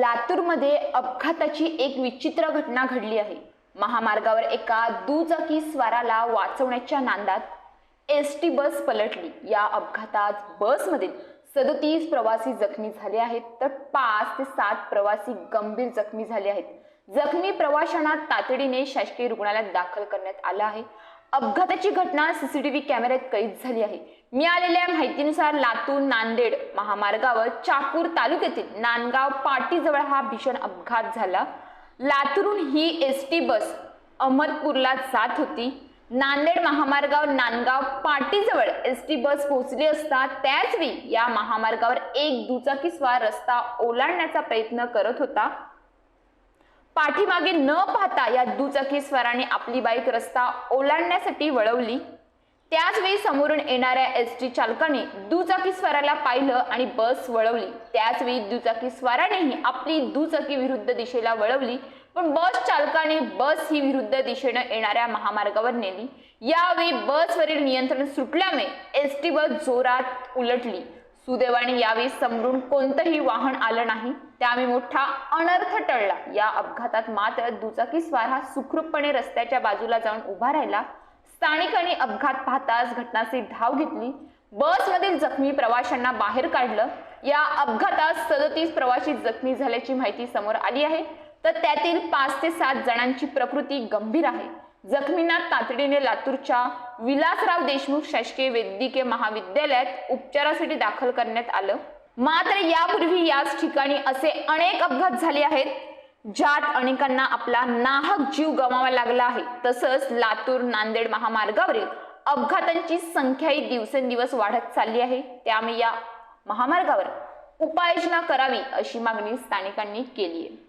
लातूरमध्ये अपघाताची एक विचित्र घटना घडली आहे। महामार्गावर एका दुचाकी स्वाराला वाचवण्याच्या नादात एसटी बस पलटली। या अपघातात बसमधील 37 प्रवासी जखमी झाले आहेत, तर 5 ते 7 प्रवासी गंभीर जखमी झाले आहेत। जखमी प्रवाशांना तातडीने शासकीय रुग्णालयात दाखल करण्यात आलं आहे। अपघाताची घटना सीसीटीव्ही कॅमेऱ्यात कैद झाली आहे। मिळालेल्या माहितीनुसार लातूर नांदेड महामार्गावर चाकूर तालुक्यातील नांदगाव पाटीजवळ हा भीषण अपघात झाला। लातूरहून ही एसटी बस अहमदपूरला जात होती। नांदेड महामार्गावर नांदगाव पाटीजवळ एसटी बस पोहोचली असता त्याच वेळी या महामार्गावर एक दुचाकी स्वार रस्ता ओलांडण्याचा प्रयत्न करत होता। पाठीमागे न पाहता या दुचाकी स्वाराने आपली बाईक रस्ता ओलांडण्यासाठी वळवली। त्याच वेळी समोरून येणाऱ्या एसटी चालकाने दुचाकी स्वाराला पाहिलं आणि बस वळवली। त्याच वेळी दुचाकी स्वारानेही आपली दुचाकी विरुद्ध दिशेला वळवली, पण बस चालकाने बस ही विरुद्ध दिशेने येणाऱ्या महामार्गावर नेली। यावेळी बसवरील नियंत्रण सुटल्यामुळे एसटी बस जोरात उलटली। सुदैवाने यावेळी समोरून कोणतंही वाहन आलं नाही, त्यामुळे मोठा अनर्थ टळला। या अपघातात मात्र दुचाकी स्वार हा सुखरूपपणे रस्त्याच्या बाजूला जाऊन उभा राहिला। स्थानिकांनी अपघात पाहताच घटनास्थळी धाव घेतली, बसमधील जखमी प्रवाशांना बाहेर काढलं। या अपघातात 37 प्रवासी जखमी झाल्याची माहिती समोर आली आहे, तर त्यातील 5 ते 7 जणांची प्रकृती गंभीर आहे। जखमींना तातडीने लातूरच्या विलासराव देशमुख शासकीय वैद्यकीय महाविद्यालयात उपचारासाठी दाखल करण्यात आलं। मात्र यापूर्वी याच ठिकाणी असे अनेक अपघात झाले आहेत, ज्यात अनेकांना आपला नाहक जीव गमवावा लागला आहे। तसंच लातूर नांदेड महामार्गावरील अपघातांची संख्याही दिवसेंदिवस वाढत चालली आहे। त्यामुळे या महामार्गावर उपाययोजना करावी अशी मागणी स्थानिकांनी केली आहे।